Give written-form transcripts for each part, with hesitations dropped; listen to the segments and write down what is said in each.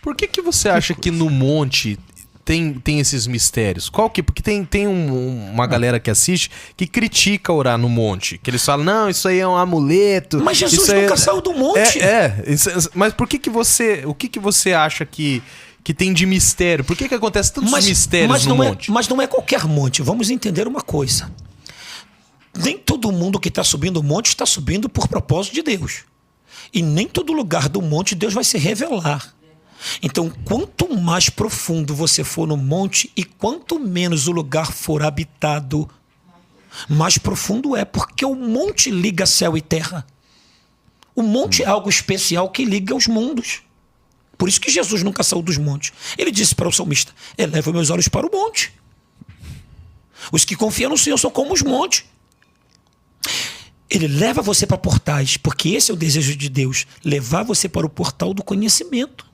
Por que você acha que no monte tem esses mistérios? Porque tem uma galera que assiste que critica orar no monte. Que eles falam, não, isso aí é um amuleto. Mas Jesus nunca saiu do monte. Mas por que você... O que você acha que tem de mistério? Por que acontece tantos mistérios no monte? Mas não é qualquer monte. Vamos entender uma coisa. Nem todo mundo que está subindo o monte está subindo por propósito de Deus. E nem todo lugar do monte Deus vai se revelar. Então, quanto mais profundo você for no monte e quanto menos o lugar for habitado, mais profundo é, porque o monte liga céu e terra. O monte é algo especial que liga os mundos. Por isso que Jesus nunca saiu dos montes. Ele disse para o salmista, eleva meus olhos para o monte. Os que confiam no Senhor são como os montes. Ele leva você para portais, porque esse é o desejo de Deus, levar você para o portal do conhecimento.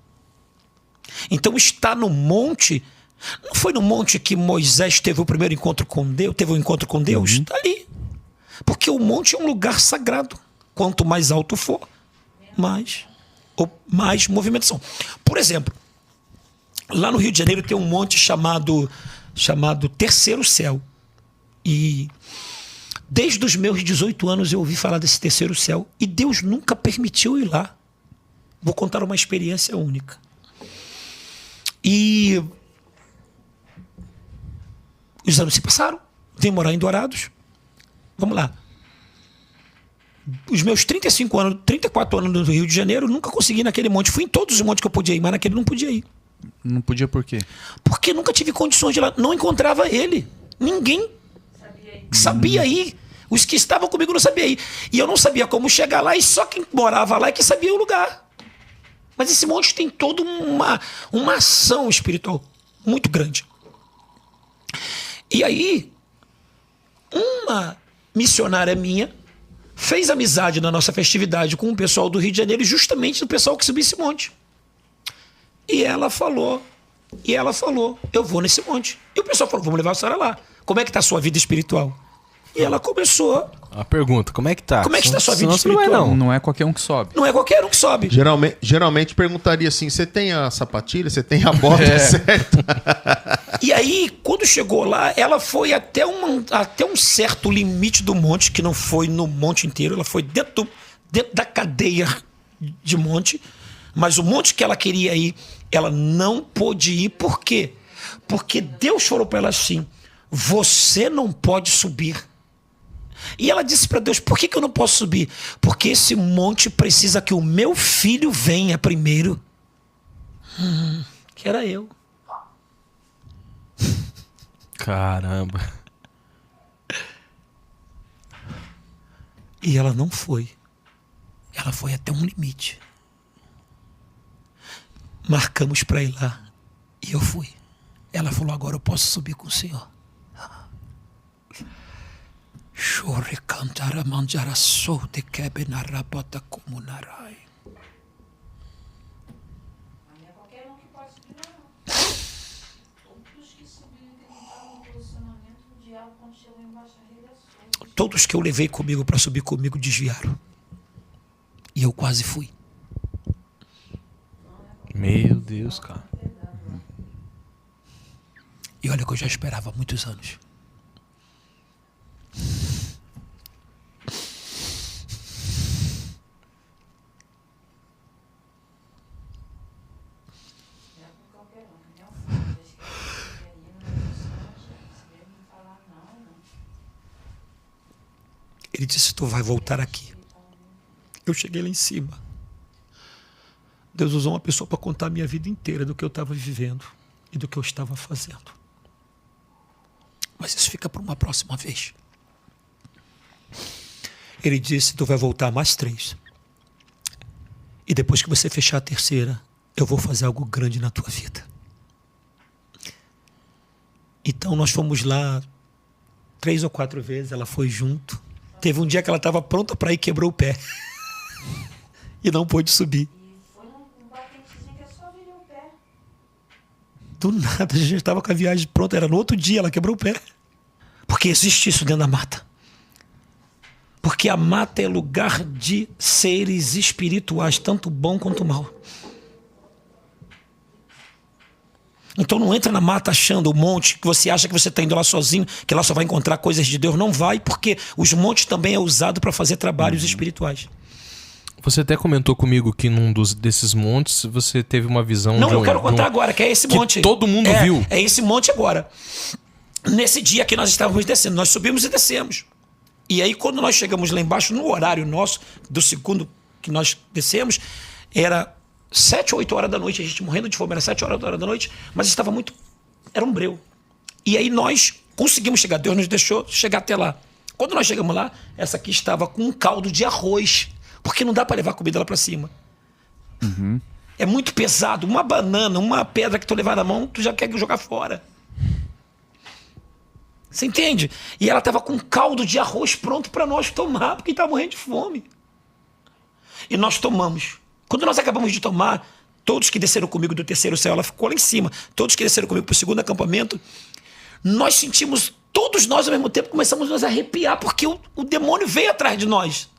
Então estar no monte, não foi no monte que Moisés teve o primeiro encontro com Deus, teve um encontro com Deus? Está ali. Porque o monte é um lugar sagrado. Quanto mais alto for, mais movimentação. Por exemplo, lá no Rio de Janeiro tem um monte chamado Terceiro Céu. E desde os meus 18 anos eu ouvi falar desse Terceiro Céu e Deus nunca permitiu ir lá. Vou contar uma experiência única. E os anos se passaram, vim morar em Dourados. Vamos lá. Os meus 35 anos, 34 anos no Rio de Janeiro, nunca consegui ir naquele monte. Fui em todos os montes que eu podia ir, mas naquele não podia ir. Não podia por quê? Porque nunca tive condições de ir lá. Não encontrava ele. Ninguém sabia ir. Os que estavam comigo não sabiam ir. E eu não sabia como chegar lá, e só quem morava lá é que sabia o lugar. Mas esse monte tem toda uma ação espiritual muito grande. E aí, uma missionária minha fez amizade na nossa festividade com o pessoal do Rio de Janeiro, justamente do pessoal que subiu esse monte. E ela falou, eu vou nesse monte. E o pessoal falou, vamos levar a senhora lá. Como é que está a sua vida espiritual? E ela começou... A pergunta, como é que tá? Como é que está a sua vida espiritual? Não é qualquer um que sobe. Não é qualquer um que sobe. Geralmente perguntaria assim, você tem a sapatilha, você tem a bota certa? E aí, quando chegou lá, ela foi até um certo limite do monte, que não foi no monte inteiro, ela foi dentro da cadeia de monte, mas o monte que ela queria ir, ela não pôde ir. Por quê? Porque Deus falou para ela assim, você não pode subir. E ela disse para Deus, por que eu não posso subir? Porque esse monte precisa que o meu filho venha primeiro. Que era eu. Caramba. E ela não foi. Ela foi até um limite. Marcamos para ir lá. E eu fui. Ela falou, agora eu posso subir com o Senhor. Chore cantara manjara sou de kebe na rabata como narai. Não é qualquer um que pode subir, não. Todos que subiram e tentaram o posicionamento do diabo quando chegou embaixo arregaçou. Todos que eu levei comigo para subir comigo desviaram. E eu quase fui. Meu Deus, cara. E olha que eu já esperava há muitos anos. Ele disse, tu vai voltar aqui. Eu cheguei lá em cima. Deus usou uma pessoa para contar a minha vida inteira do que eu estava vivendo e do que eu estava fazendo. Mas isso fica para uma próxima vez. Ele disse, tu vai voltar mais 3. E depois que você fechar a 3ª, eu vou fazer algo grande na tua vida. Então nós fomos lá 3 ou 4 vezes, ela foi junto. Teve um dia que ela estava pronta para ir, quebrou o pé. E não pôde subir. E foi um batentezinho que é só virar o pé. Do nada, a gente estava com a viagem pronta. Era no outro dia, ela quebrou o pé. Porque existe isso dentro da mata. Porque a mata é lugar de seres espirituais, tanto bom quanto mal. Então não entra na mata achando o monte, que você acha que você está indo lá sozinho, que lá só vai encontrar coisas de Deus. Não vai, porque os montes também é usado para fazer trabalhos espirituais. Você até comentou comigo que num desses montes você teve uma visão Não, de eu quero contar agora, que é esse que monte. todo mundo viu. É esse monte agora. Nesse dia que nós estávamos descendo, nós subimos e descemos. E aí, quando nós chegamos lá embaixo, no horário nosso, do segundo que nós descemos, era 7 ou 8 horas da noite, a gente morrendo de fome, era 7 horas da noite, mas estava muito... Era um breu. E aí nós conseguimos chegar, Deus nos deixou chegar até lá. Quando nós chegamos lá, essa aqui estava com um caldo de arroz, porque não dá para levar comida lá para cima. É muito pesado. Uma banana, uma pedra que tu levar na mão, tu já quer jogar fora. Você entende? E ela estava com um caldo de arroz pronto para nós tomar, porque estava morrendo de fome. E nós tomamos. Quando nós acabamos de tomar, todos que desceram comigo do terceiro céu, ela ficou lá em cima, todos que desceram comigo para o segundo acampamento, nós sentimos, todos nós ao mesmo tempo, começamos a nos arrepiar, porque o demônio veio atrás de nós.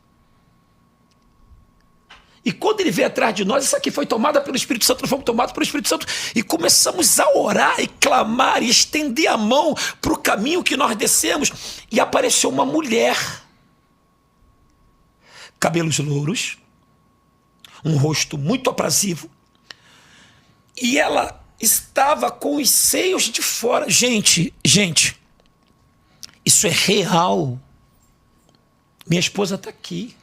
E quando ele veio atrás de nós, essa aqui foi tomada pelo Espírito Santo, nós fomos tomados pelo Espírito Santo, e começamos a orar e clamar e estender a mão para o caminho que nós descemos, e apareceu uma mulher, cabelos louros, um rosto muito aprazível, e ela estava com os seios de fora. Gente, isso é real. Minha esposa está aqui.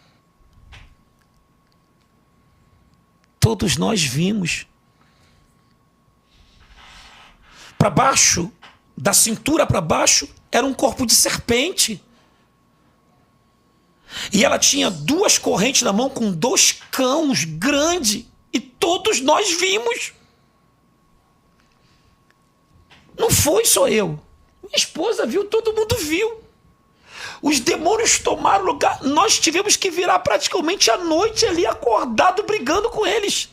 Todos nós vimos. Para baixo, da cintura para baixo, era um corpo de serpente. E ela tinha 2 correntes na mão com 2 cãos grandes. E todos nós vimos. Não foi só eu. Minha esposa viu, todo mundo viu. Os demônios tomaram lugar. Nós tivemos que virar praticamente à noite ali, acordado, brigando com eles.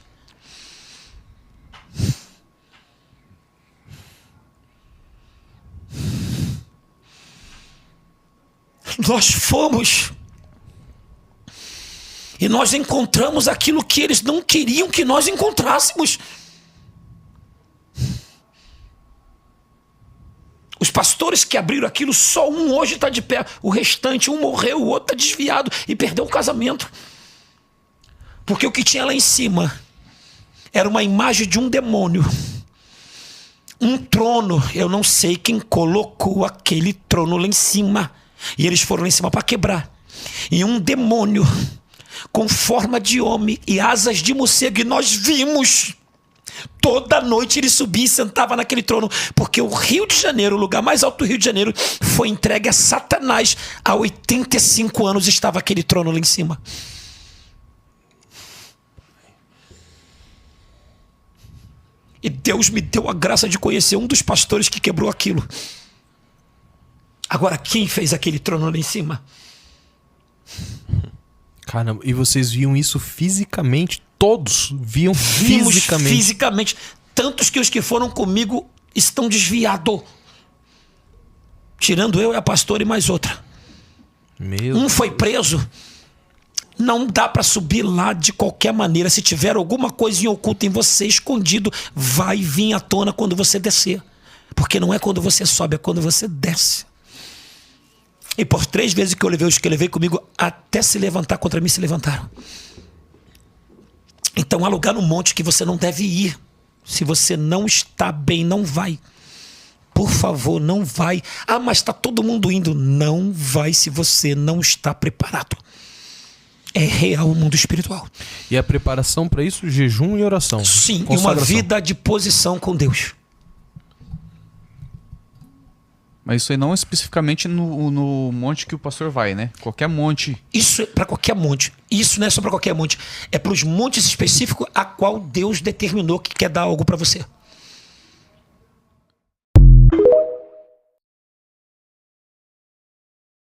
Nós fomos e nós encontramos aquilo que eles não queriam que nós encontrássemos. Os pastores que abriram aquilo, só um hoje está de pé. O restante, um morreu, o outro está desviado e perdeu o casamento. Porque o que tinha lá em cima era uma imagem de um demônio. Um trono. Eu não sei quem colocou aquele trono lá em cima. E eles foram lá em cima para quebrar. E um demônio com forma de homem e asas de morcego. E nós vimos. Toda noite ele subia e sentava naquele trono, porque o Rio de Janeiro, o lugar mais alto do Rio de Janeiro, foi entregue a Satanás. Há 85 anos estava aquele trono lá em cima. E Deus me deu a graça de conhecer um dos pastores que quebrou aquilo. Agora, quem fez aquele trono lá em cima? Caramba, e vocês viam isso fisicamente? Todos viam fisicamente? Fisicamente. Tantos que os que foram comigo estão desviados. Tirando eu e a pastora e mais outra. Um foi preso. Não dá para subir lá de qualquer maneira. Se tiver alguma coisa em oculto em você, escondido, vai vir à tona quando você descer. Porque não é quando você sobe, é quando você desce. E por 3 vezes que eu levei os que levei comigo, até se levantar contra mim, se levantaram. Então há lugar no monte que você não deve ir. Se você não está bem, não vai. Por favor, não vai. Ah, mas está todo mundo indo. Não vai se você não está preparado. É real o mundo espiritual. E a preparação para isso, jejum e oração. Sim, e uma vida de posição com Deus. Mas isso aí não especificamente no monte que o pastor vai, né? Qualquer monte. Isso é para qualquer monte. Isso não é só para qualquer monte. É para os montes específicos a qual Deus determinou que quer dar algo para você.